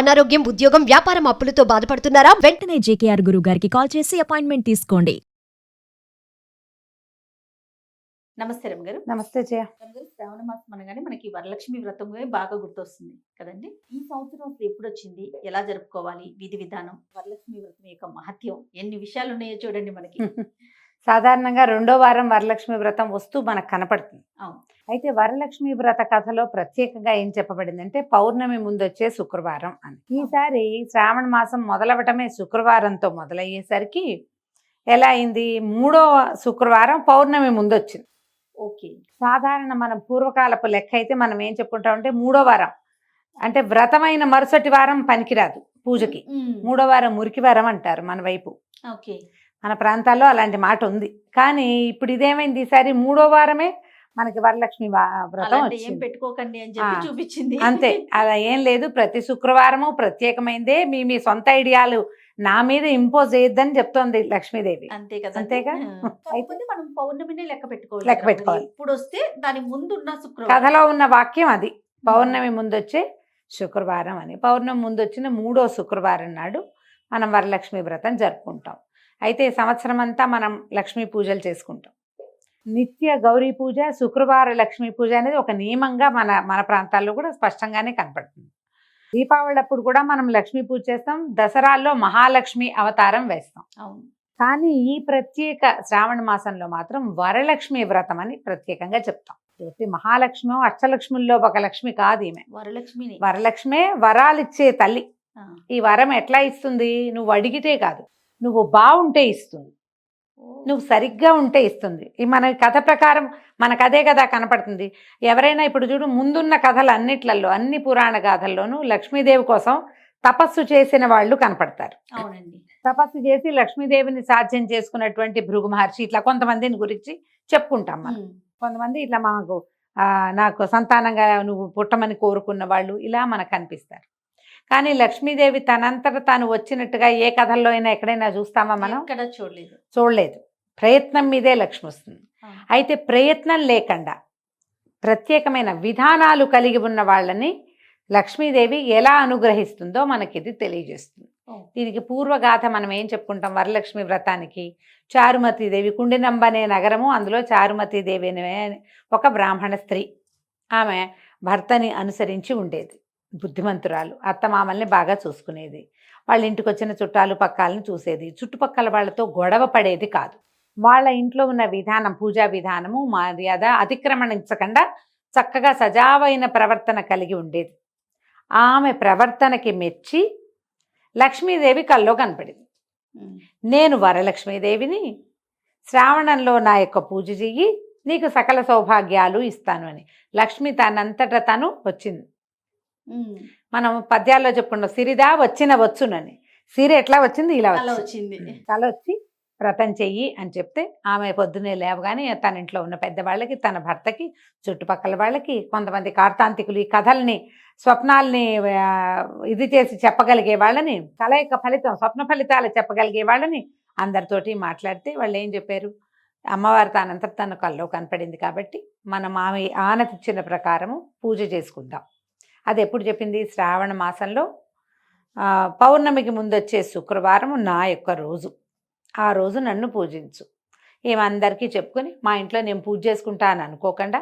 అనారోగ్యం, ఉద్యోగం, వ్యాపారం అప్పులతో బాధపడుతున్నారా? వెంటనే జేకేఆర్ గురువు గారికి కాల్ చేసి అపాయింట్మెంట్ తీసుకోండి. నమస్తే రమగారు. నమస్తే జయ. రమగారు, శ్రావణ మాసం అనగానే మనకి వరలక్ష్మి వ్రతం బాగా గుర్తొస్తుంది కదండి. ఈ సంవత్సరం అసలు ఎప్పుడు వచ్చింది, ఎలా జరుపుకోవాలి, విధి విధానం, వరలక్ష్మి వ్రతం యొక్క మహత్యం, ఎన్ని విషయాలు ఉన్నాయో చూడండి మనకి. సాధారణంగా 2వ వారం వరలక్ష్మి వ్రతం వస్తూ మనకు కనపడుతుంది. అవును. అయితే వరలక్ష్మి వ్రత కథలో ప్రత్యేకంగా ఏం చెప్పబడిందంటే పౌర్ణమి ముందు వచ్చే శుక్రవారం అని. ఈసారి శ్రావణ మాసం మొదలవటమే శుక్రవారంతో మొదలయ్యేసరికి ఎలా అయింది, 3వ శుక్రవారం పౌర్ణమి ముందు వచ్చింది. ఓకే. సాధారణ మనం పూర్వకాలపు లెక్క అయితే మనం ఏం చెప్పుకుంటామంటే 3వ వారం అంటే వ్రతమైన మరుసటి వారం పనికిరాదు పూజకి. 3వ వారం మురికి వారం అంటారు మన వైపు. ఓకే. మన ప్రాంతాల్లో అలాంటి మాట ఉంది. కానీ ఇప్పుడు ఇదేమైంది, ఈసారి 3వ వారమే మనకి వరలక్ష్మి వ్రతం ఏం వచ్చింది. పెట్టుకోకండి అని చెప్పి చూపించింది. అంతే, అలా ఏం లేదు. ప్రతి శుక్రవారము ప్రత్యేకమైందే. మీ సొంత ఐడియాలు నా మీద ఇంపోజ్ చేయొద్దని చెప్తోంది లక్ష్మీదేవి. అంతే కదా. అంతేగా. అయితే మనం పౌర్ణమినే లెక్క పెట్టుకోవాలి. లెక్క పెట్టుకోవాలి. ఇప్పుడు వస్తే దాని ముందు ఉన్న శుక్రవారం. కథలో ఉన్న వాక్యం అది. పౌర్ణమి ముందు వచ్చే శుక్రవారం అని. పౌర్ణమి ముందు వచ్చిన 3వ శుక్రవారం నాడు మనం వరలక్ష్మి వ్రతం జరుపుకుంటాం. అయితే సంవత్సరం అంతా మనం లక్ష్మీ పూజలు చేసుకుంటాం. నిత్య గౌరీ పూజ, శుక్రవార లక్ష్మీ పూజ అనేది ఒక నియమంగా మన ప్రాంతాల్లో కూడా స్పష్టంగానే కనపడుతుంది. దీపావళి అప్పుడు కూడా మనం లక్ష్మీ పూజ చేస్తాం. దసరాల్లో మహాలక్ష్మి అవతారం వేస్తాం. అవును. కానీ ఈ ప్రత్యేక శ్రావణ మాసంలో మాత్రం వరలక్ష్మి వ్రతం అని ప్రత్యేకంగా చెప్తాం. మహాలక్ష్మి అష్టలక్ష్ముల్లో ఒక లక్ష్మి కాదు ఈమె. వరలక్ష్మిని. వరలక్ష్మే వరాలిచ్చే తల్లి. ఈ వరం ఎట్లా ఇస్తుంది, నువ్వు అడిగితే కాదు, నువ్వు బాగుంటే ఇస్తుంది, నువ్వు సరిగ్గా ఉంటే ఇస్తుంది. ఈ మన కథ ప్రకారం మనకు అదే కదా కనపడుతుంది. ఎవరైనా ఇప్పుడు చూడు, ముందున్న కథలు అన్నిట్లలో, అన్ని పురాణ గాథల్లోనూ లక్ష్మీదేవి కోసం తపస్సు చేసిన వాళ్ళు కనపడతారు. అవునండి. తపస్సు చేసి లక్ష్మీదేవిని సాధ్యం చేసుకున్నటువంటి భృగు మహర్షి, ఇట్లా కొంతమందిని గురించి చెప్పుకుంటాం మనం. కొంతమంది ఇట్లా నాకు సంతానంగా నువ్వు పుట్టమని కోరుకున్న వాళ్ళు ఇలా మనకు కనిపిస్తారు. కానీ లక్ష్మీదేవి తనంతట తాను వచ్చినట్టుగా ఏ కథల్లో అయినా ఎక్కడైనా చూస్తామా మనం? ఇక్కడ చూడలేదు. ప్రయత్నం మీదే లక్ష్మి వస్తుంది. అయితే ప్రయత్నం లేకుండా ప్రత్యేకమైన విధానాలు కలిగి ఉన్న వాళ్ళని లక్ష్మీదేవి ఎలా అనుగ్రహిస్తుందో మనకి ఇది తెలియజేస్తుంది. దీనికి పూర్వగాథ మనం ఏం చెప్పుకుంటాం, వరలక్ష్మి వ్రతానికి చారుమతీదేవి, కుండినంబ అనే నగరము, అందులో చారుమతీదేవి అనే ఒక బ్రాహ్మణ స్త్రీ. ఆమె భర్తని అనుసరించి ఉండేది. బుద్ధిమంతురాలు, అత్తమామల్ని బాగా చూసుకునేది. వాళ్ళ ఇంటికి వచ్చిన చుట్టాలు పక్కాలను చూసేది. చుట్టుపక్కల వాళ్ళతో గొడవ పడేది కాదు. వాళ్ళ ఇంట్లో ఉన్న విధానం, పూజా విధానము, మర్యాద అతిక్రమణించకుండా చక్కగా సజావైన ప్రవర్తన కలిగి ఉండేది. ఆమె ప్రవర్తనకి మెచ్చి లక్ష్మీదేవి కల్లో కనపడింది. నేను వరలక్ష్మీదేవిని, శ్రావణంలో నా యొక్క పూజ చెయ్యి, నీకు సకల సౌభాగ్యాలు ఇస్తాను అని. లక్ష్మి తనంతట తను వచ్చింది. మనం పద్యాల్లో చెప్పుకున్నాం, సిరిదా వచ్చిన వచ్చునని. సిరి ఎట్లా వచ్చింది, ఇలా వచ్చింది. కల వచ్చి వ్రతం చెయ్యి అని చెప్తే ఆమె పొద్దునే లేవగానే తన ఇంట్లో ఉన్న పెద్దవాళ్ళకి, తన భర్తకి, చుట్టుపక్కల వాళ్ళకి, కొంతమంది కార్తాంతికులు ఈ కథల్ని, స్వప్నాల్ని ఇది చేసి చెప్పగలిగే వాళ్ళని, కళ యొక్క ఫలితం, స్వప్న ఫలితాలు చెప్పగలిగే వాళ్ళని అందరితోటి మాట్లాడితే వాళ్ళు ఏం చెప్పారు, అమ్మవారు తానంతట తన కల్లో కనపడింది కాబట్టి మనం ఆమె ఆనతిచ్చిన ప్రకారము పూజ చేసుకుందాం. అది ఎప్పుడు చెప్పింది, శ్రావణ మాసంలో పౌర్ణమికి ముందు వచ్చే శుక్రవారం నా యొక్క రోజు. ఆ రోజు నన్ను పూజించు. ఏమందరికీ చెప్పుకొని మా ఇంట్లో నేను పూజ చేసుకుంటా అని అనుకోకుండా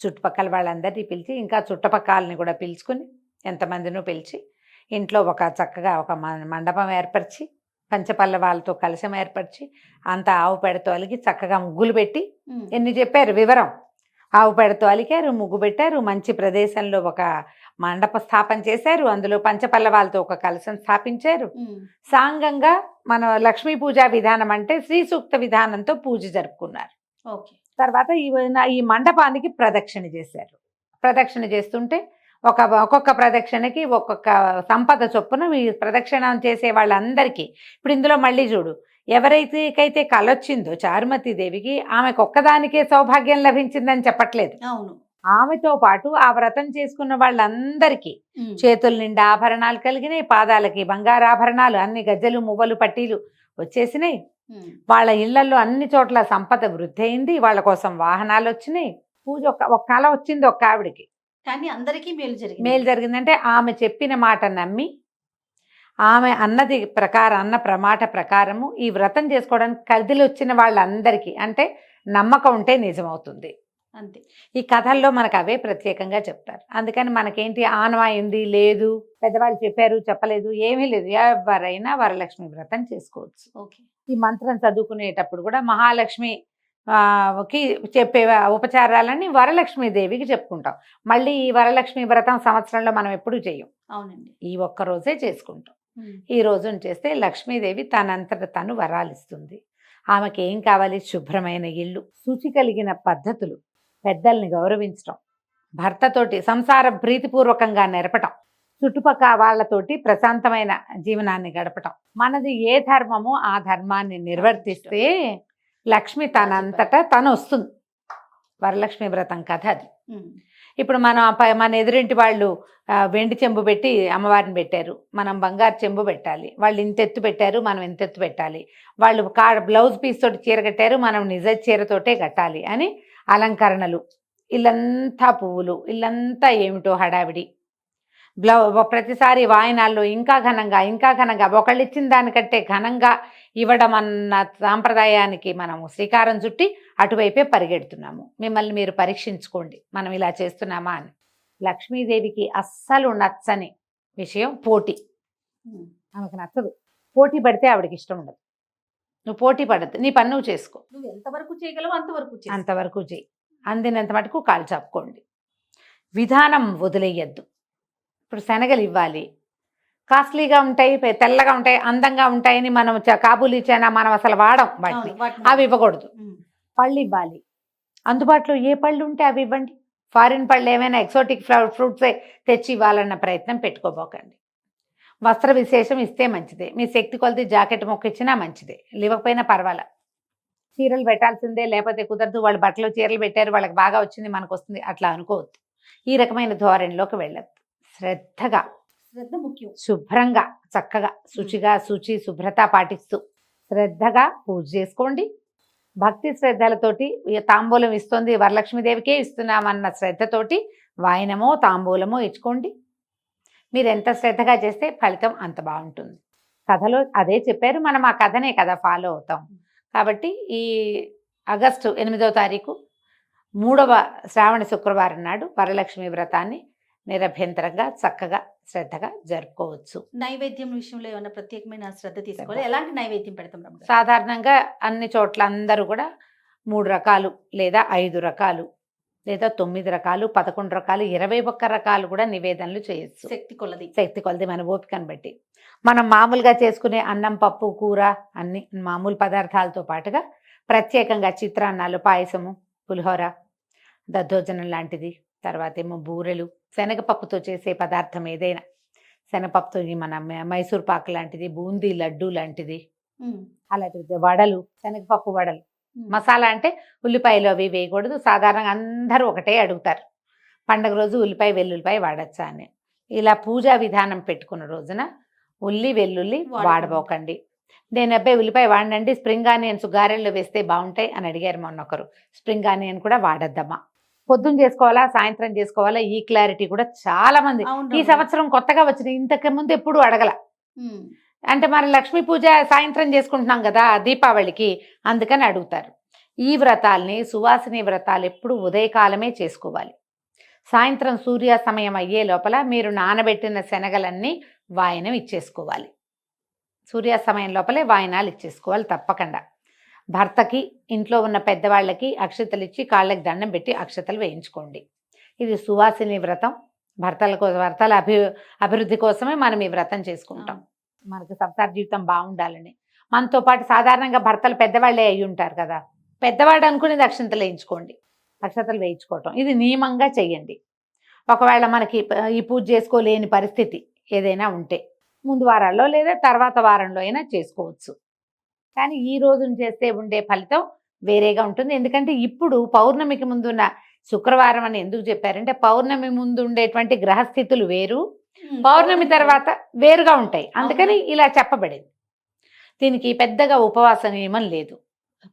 చుట్టుపక్కల వాళ్ళందరినీ పిలిచి, ఇంకా చుట్టుపక్కలని కూడా పిలుచుకొని, ఎంతమందినో పిలిచి ఇంట్లో చక్కగా ఒక మండపం ఏర్పరిచి, పంచపల్లవాలతో కలశం ఏర్పరిచి, అంతా ఆవు పెడతో అలిగి చక్కగా ముగ్గులు పెట్టి, ఎన్ని చెప్పారు వివరం, ఆవు పెడతో అలికారు, ముగ్గు పెట్టారు, మంచి ప్రదేశంలో ఒక మండప స్థాపన చేశారు, అందులో పంచపల్లవాలతో ఒక కలశం స్థాపించారు. సాంగంగా మన లక్ష్మీ పూజా విధానం అంటే శ్రీ సూక్త విధానంతో పూజ జరుపుకున్నారు. తర్వాత ఈ మండపానికి ప్రదక్షిణ చేశారు. ప్రదక్షిణ చేస్తుంటే ఒక్కొక్క ప్రదక్షిణకి ఒక్కొక్క సంపద చొప్పున ఈ ప్రదక్షిణ చేసే వాళ్ళందరికీ, ఇప్పుడు ఇందులో మళ్ళీ చూడు, ఎవరైతే కలొచ్చిందో చారుమతీదేవికి, ఆమెకు ఒక్కదానికే సౌభాగ్యం లభించిందని చెప్పట్లేదు. అవును, ఆమెతో పాటు ఆ వ్రతం చేసుకున్న వాళ్ళందరికీ చేతుల నిండా ఆభరణాలు కలిగినాయి, పాదాలకి బంగారు ఆభరణాలు, అన్ని గజ్జలు, మువ్వలు, పట్టీలు వచ్చేసినాయి. వాళ్ళ ఇళ్లలో అన్ని చోట్ల సంపద వృద్ధి అయింది. వాళ్ళ కోసం వాహనాలు వచ్చినాయి. పూజ ఒక కళ వచ్చింది ఒక్క ఆవిడికి. కానీ అందరికీ మేలు జరిగిందంటే ఆమె చెప్పిన మాట నమ్మి ఆమె అన్నది అన్న ప్రమాట ప్రకారము ఈ వ్రతం చేసుకోవడానికి కదిలి వచ్చిన వాళ్ళందరికీ అంటే నమ్మకం ఉంటే నిజమవుతుంది. అంతే. ఈ కథల్లో మనకు అవే ప్రత్యేకంగా చెప్తారు. అందుకని మనకేంటి ఆనవాయింది లేదు, పెద్దవాళ్ళు చెప్పారు చెప్పలేదు ఏమీ లేదు, ఎవరైనా వరలక్ష్మి వ్రతం చేసుకోవచ్చు. ఓకే. ఈ మంత్రం చదువుకునేటప్పుడు కూడా మహాలక్ష్మి కి చెప్పే ఉపచారాలన్నీ వరలక్ష్మీదేవికి చెప్పుకుంటాం. మళ్ళీ ఈ వరలక్ష్మి వ్రతం సంవత్సరంలో మనం ఎప్పుడూ చెయ్యం, అవునండి. ఈ ఒక్క రోజే చేసుకుంటాం. ఈ రోజున చేస్తే లక్ష్మీదేవి తనంతట తను వరాలిస్తుంది. ఆమెకి ఏం కావాలి? శుభ్రమైన ఇల్లు, శుచి కలిగిన పద్ధతులు, పెద్దల్ని గౌరవించటం, భర్తతోటి సంసారం ప్రీతిపూర్వకంగా నెరపటం, చుట్టుపక్కల వాళ్ళతోటి ప్రశాంతమైన జీవనాన్ని గడపటం. మనది ఏ ధర్మమో ఆ ధర్మాన్ని నిర్వర్తిస్తే లక్ష్మి తనంతటా తను వస్తుంది. వరలక్ష్మి వ్రతం కథ అది. ఇప్పుడు మన ఎదురింటి వాళ్ళు వెండి చెంబు పెట్టి అమ్మవారిని పెట్టారు, మనం బంగారు చెంబు పెట్టాలి. వాళ్ళు ఇంతెత్తు పెట్టారు, మనం ఇంతెత్తు పెట్టాలి. వాళ్ళు బ్లౌజ్ పీస్ తోటి చీర కట్టారు, మనం నిజ చీరతోటే కట్టాలి అని అలంకరణలు, ఇల్లంతా పువ్వులు, ఇల్లంతా ఏమిటో హడావిడి. ప్రతిసారి వాయినాల్లో ఇంకా ఘనంగా ఒకళ్ళు ఇచ్చిన దానికంటే ఘనంగా ఇవ్వడం అన్న సాంప్రదాయానికి మనము శ్రీకారం చుట్టి అటువైపే పరిగెడుతున్నాము. మిమ్మల్ని మీరు పరీక్షించుకోండి, మనం ఇలా చేస్తున్నామా అని. లక్ష్మీదేవికి అస్సలు నచ్చని విషయం పోటీ. ఆమెకు నచ్చదు. పోటీ పడితే ఆవిడకి ఇష్టం ఉండదు. నువ్వు పోటీ పడద్దు, నీ పని నువ్వు చేసుకో, నువ్వు ఎంతవరకు చేయగలవు అంతవరకు చేయి, అందినంత మటుకు కాలు చాపుకోండి. విధానం వదిలేయద్దు. ఇప్పుడు శనగలు ఇవ్వాలి, కాస్ట్లీగా ఉంటాయి, తెల్లగా ఉంటాయి, అందంగా ఉంటాయని మనం కాబూలి ఇచ్చానా మనం అసలు వాడం వాటిని, అవి ఇవ్వకూడదు. పళ్ళు ఇవ్వాలి, అందుబాటులో ఏ పళ్ళు ఉంటే అవి ఇవ్వండి. ఫారిన్ పళ్ళు ఏమైనా ఎక్సోటిక్ ఫ్రూట్సే తెచ్చి ఇవ్వాలన్న ప్రయత్నం పెట్టుకోబోకండి. వస్త్ర విశేషం ఇస్తే మంచిదే, మీ శక్తి కొలది జాకెట్ మొక్క ఇచ్చినా మంచిదే, ఇవ్వకపోయినా పర్వాలా. చీరలు పెట్టాల్సిందే, లేకపోతే కుదరదు, వాళ్ళు బట్టలు చీరలు పెట్టారు వాళ్ళకి బాగా వచ్చింది మనకు వస్తుంది అట్లా అనుకోవద్దు. ఈ రకమైన ధోరణిలోకి వెళ్ళద్దు. శ్రద్ధ ముఖ్యం. శుభ్రంగా చక్కగా శుచి శుభ్రత పాటిస్తూ శ్రద్ధగా పూజ చేసుకోండి. భక్తి శ్రద్ధలతోటి తాంబూలం ఇస్తుంది వరలక్ష్మీదేవికే ఇస్తున్నామన్న శ్రద్ధతోటి వాయినమో తాంబూలమో ఇచ్చుకోండి. మీరు ఎంత శ్రద్ధగా చేస్తే ఫలితం అంత బాగుంటుంది. కథలో అదే చెప్పారు, మనం ఆ కథనే కదా ఫాలో అవుతాం. కాబట్టి ఈ ఆగస్టు 8వ తారీఖు 3వ శ్రావణ శుక్రవారం నాడు వరలక్ష్మి వ్రతాన్ని నిరభ్యంతరంగా చక్కగా శ్రద్ధగా జరుపుకోవచ్చు. నైవేద్యం విషయంలో ఏమైనా ప్రత్యేకమైన శ్రద్ధ తీసుకోవాలి? ఎలాంటి నైవేద్యం పెడతాం? సాధారణంగా అన్ని చోట్ల అందరూ కూడా 3 రకాలు లేదా 5 రకాలు లేదా 9 రకాలు 11 రకాలు 21 రకాలు కూడా నివేదనలు చేయొచ్చు. శక్తి కొలది మన ఓపికను బట్టి. మనం మామూలుగా చేసుకునే అన్నం పప్పు కూర అన్ని మామూలు పదార్థాలతో పాటుగా ప్రత్యేకంగా చిత్రాన్నాలు, పాయసము, పులిహోర, దద్దోజనం లాంటిది, తర్వాత ఏమో బూరెలు, శనగపప్పుతో చేసే పదార్థం ఏదైనా, శనగపప్పుతో మన మైసూర్ పాకు లాంటిది, బూందీ లడ్డు లాంటిది, అలాంటిది వడలు, శనగపప్పు వడలు. మసాలా అంటే ఉల్లిపాయలు అవి వేయకూడదు. సాధారణంగా అందరూ ఒకటే అడుగుతారు, పండగ రోజు ఉల్లిపాయ వెల్లుల్లిపాయ వాడచ్చా అని. ఇలా పూజా విధానం పెట్టుకున్న రోజున వెల్లుల్లి వాడబోకండి. నేను అబ్బాయి ఉల్లిపాయ వాడండి, స్ప్రింగ్ ఆనియన్స్ గారెల్లో వేస్తే బాగుంటాయి అని అడిగారు మొన్న ఒకరు. స్ప్రింగ్ ఆనియన్ కూడా వాడద్దమ్మా. పొద్దున్న చేసుకోవాలా సాయంత్రం చేసుకోవాలా, ఈ క్లారిటీ కూడా చాలా మంది ఈ సంవత్సరం కొత్తగా వచ్చింది, ఇంతకు ముందు ఎప్పుడు అడగల. అంటే మన లక్ష్మీ పూజ సాయంత్రం చేసుకుంటున్నాం కదా దీపావళికి, అందుకని అడుగుతారు. ఈ వ్రతాల్ని సువాసిని వ్రతాలు ఎప్పుడు ఉదయకాలమే చేసుకోవాలి. సాయంత్రం సూర్యాస్తమయం అయ్యే లోపల మీరు నానబెట్టిన శనగలన్నీ వాయనం ఇచ్చేసుకోవాలి. సూర్యాస్తమయం లోపలే వాయనాలు ఇచ్చేసుకోవాలి తప్పకుండా. భర్తకి ఇంట్లో ఉన్న పెద్దవాళ్ళకి అక్షతలు ఇచ్చి కాళ్ళకి దండం పెట్టి అక్షతలు వేయించుకోండి. ఇది సువాసిని వ్రతం. భర్తల అభివృద్ధి కోసమే మనం ఈ వ్రతం చేసుకుంటాం. మనకు సంసార జీవితం బాగుండాలని. మనతో పాటు సాధారణంగా భర్తలు పెద్దవాళ్ళే అయి ఉంటారు కదా, పెద్దవాడు అనుకునేది అక్షతలు వేయించుకోండి. అక్షతలు వేయించుకోవటం ఇది నియమంగా చెయ్యండి. ఒకవేళ మనకి ఈ పూజ చేసుకోలేని పరిస్థితి ఏదైనా ఉంటే ముందు వారాల్లో లేదా తర్వాత వారంలో అయినా చేసుకోవచ్చు. కానీ ఈ రోజున చేస్తే ఉండే ఫలితం వేరేగా ఉంటుంది. ఎందుకంటే ఇప్పుడు పౌర్ణమికి ముందున్న శుక్రవారం అని ఎందుకు చెప్పారంటే పౌర్ణమి ముందు ఉండేటువంటి గ్రహస్థితులు వేరు, పౌర్ణమి తర్వాత వేరుగా ఉంటాయి. అందుకని ఇలా చెప్పబడింది. దీనికి పెద్దగా ఉపవాస నియమం లేదు.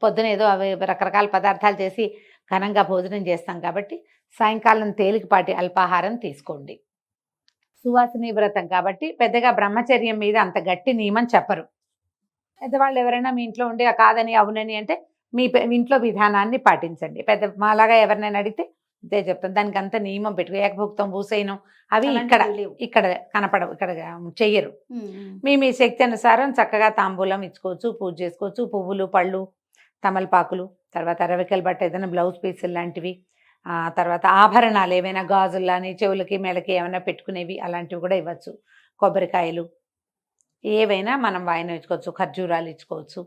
పొద్దున ఏదో అవి రకరకాల పదార్థాలు చేసి ఘనంగా భోజనం చేస్తాం కాబట్టి సాయంకాలం తేలికపాటి అల్పాహారం తీసుకోండి. సువాసిని వ్రతం కాబట్టి పెద్దగా బ్రహ్మచర్యం మీద అంత గట్టి నియమం చెప్పరు. పెద్దవాళ్ళు ఎవరైనా మీ ఇంట్లో ఉండి కాదని అవునని అంటే మీ ఇంట్లో విధానాన్ని పాటించండి. మాలాగా ఎవరినైనా అడిగితే ఇదే చెప్తాను. దానికి అంత నియమం పెట్టుకో ఏకభుక్తం భూసైనం అవి ఇక్కడ ఇక్కడ కనపడవు, ఇక్కడ చెయ్యరు. మీ శక్తి అనుసారం చక్కగా తాంబూలం ఇచ్చుకోవచ్చు, పూజ చేసుకోవచ్చు. పువ్వులు, పళ్ళు, తమలపాకులు, తర్వాత రవికల బట్ట ఏదైనా బ్లౌజ్ పీసులు లాంటివి, తర్వాత ఆభరణాలు ఏవైనా గాజుల్లాని చెవులకి మెడకి ఏమైనా పెట్టుకునేవి అలాంటివి కూడా ఇవ్వచ్చు. కొబ్బరికాయలు ఏవైనా మనం వాయనం ఇచ్చుకోవచ్చు, ఖర్జూరాలు ఇచ్చుకోవచ్చు.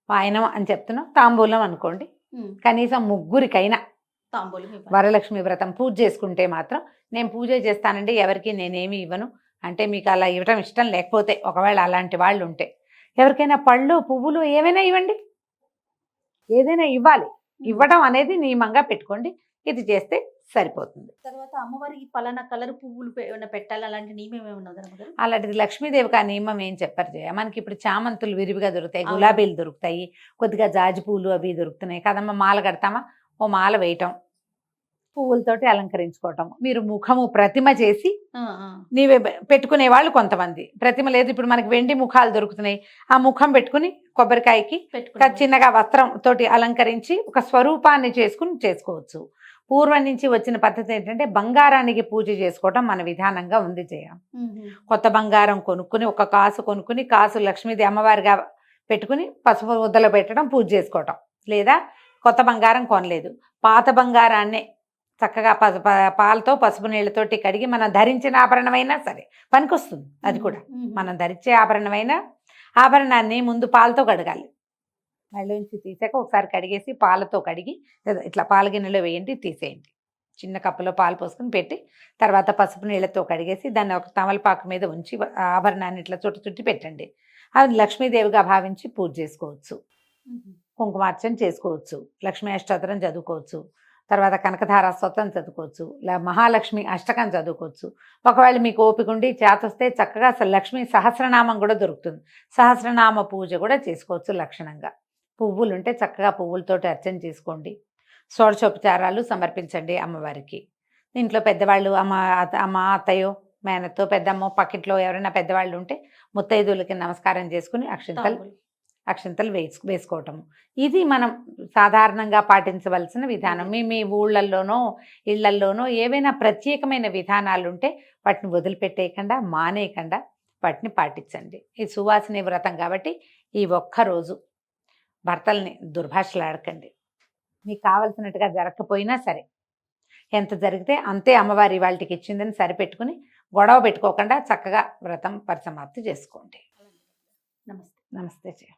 వాయనం అని చెప్తున్నాం, తాంబూలం అనుకోండి. కనీసం ముగ్గురికైనా తాంబూలం వరలక్ష్మి వ్రతం పూజ చేసుకుంటే మాత్రం నేను పూజ చేస్తానండి ఎవరికి నేనేమి ఇవ్వను అంటే మీకు అలా ఇవ్వటం ఇష్టం లేకపోతే, ఒకవేళ అలాంటి వాళ్ళు ఉంటే ఎవరికైనా పళ్ళు, పువ్వులు ఏవైనా ఇవ్వండి. ఏదైనా ఇవ్వాలి. ఇవ్వడం అనేది నియమంగా పెట్టుకోండి. ఇది చేస్తే సరిపోతుంది. తర్వాత అమ్మవారికి పలానా కలర్ పువ్వులు ఏమైనా పెట్టాలి అలాంటి నియమం ఏమైనా ఉందా? అలాంటిది లక్ష్మీదేవికి ఆ నియమం ఏం చెప్పరు జయ. మనకి ఇప్పుడు చామంతులు విరివిగా దొరుకుతాయి, గులాబీలు దొరుకుతాయి, కొద్దిగా జాజి పూలు అవి దొరుకుతున్నాయి కదమ్మా. మాల కడతామా, ఓ మాల వేయటం, పువ్వులతోటి అలంకరించుకోవటం. మీరు ముఖము ప్రతిమ చేసి నీవే పెట్టుకునే వాళ్ళు కొంతమంది. ప్రతిమ లేదు, ఇప్పుడు మనకి వెండి ముఖాలు దొరుకుతున్నాయి, ఆ ముఖం పెట్టుకుని కొబ్బరికాయకి చిన్నగా వస్త్రం తోటి అలంకరించి ఒక స్వరూపాన్ని చేసుకోవచ్చు. పూర్వం నుంచి వచ్చిన పద్ధతి ఏంటంటే బంగారానికి పూజ చేసుకోవటం మన విధానంగా ఉంది జయ. కొత్త బంగారం కొనుక్కుని, ఒక కాసు కొనుక్కుని, కాసు లక్ష్మీదేవి అమ్మవారిగా పెట్టుకుని పసుపు ముద్దలు పెట్టడం, పూజ చేసుకోవటం. లేదా కొత్త బంగారం కొనలేదు, పాత బంగారాన్నే చక్కగా పాలతో పసుపు నీళ్ళతోటి కడిగి మనం ధరించిన ఆభరణమైనా సరే పనికొస్తుంది. అది కూడా మనం ధరించే ఆభరణాన్ని ముందు పాలతో కడగాలి. మళ్ళీంచి తీసాక ఒకసారి కడిగేసి పాలతో కడిగి ఇట్లా పాల గిన్నెలో వేయండి, తీసేయండి. చిన్న కప్పులో పాలు పోసుకుని పెట్టి తర్వాత పసుపు నీళ్ళతో కడిగేసి దాన్ని ఒక తమలపాకు మీద ఉంచి ఆభరణాన్ని ఇట్లా చుట్టి పెట్టండి. అది లక్ష్మీదేవిగా భావించి పూజ చేసుకోవచ్చు. కుంకుమార్చన చేసుకోవచ్చు, లక్ష్మీ అష్టోత్తరం చదువుకోవచ్చు, తర్వాత కనకధార స్తోత్రం చదువుకోవచ్చు, మహాలక్ష్మి అష్టకం చదువుకోవచ్చు. ఒకవేళ మీకు ఓపిక ఉండి చేతొస్తే చక్కగా అసలు లక్ష్మీ సహస్రనామం కూడా దొరుకుతుంది, సహస్రనామ పూజ కూడా చేసుకోవచ్చు లక్షణంగా. పువ్వులు ఉంటే చక్కగా పువ్వులతోటి అర్చన చేసుకోండి. షోడశోపచారాలు సమర్పించండి అమ్మవారికి. ఇంట్లో పెద్దవాళ్ళు అమ్మ అత్తయ్యో మేనతో పెద్దమ్మో పక్కింట్లో ఎవరైనా పెద్దవాళ్ళు ఉంటే ముత్తైదులకి నమస్కారం చేసుకుని అక్షంతలు వేసుకోవటము. ఇది మనం సాధారణంగా పాటించవలసిన విధానం. మీ ఊళ్ళల్లోనో ఇళ్లల్లోనో ఏవైనా ప్రత్యేకమైన విధానాలు ఉంటే వాటిని వదిలిపెట్టేయకుండా మానేయకుండా వాటిని పాటించండి. ఈ సువాసిని వ్రతం కాబట్టి ఈ ఒక్కరోజు భర్తల్ని దుర్భాషలాడకండి. మీకు కావలసినట్టుగా జరగకపోయినా సరే ఎంత జరిగితే అంతే అమ్మవారి వాళ్ళకి ఇచ్చిందని సరిపెట్టుకుని గొడవ పెట్టుకోకుండా చక్కగా వ్రతం పరిసమాప్తి చేసుకోండి. నమస్తే. నమస్తే జయ.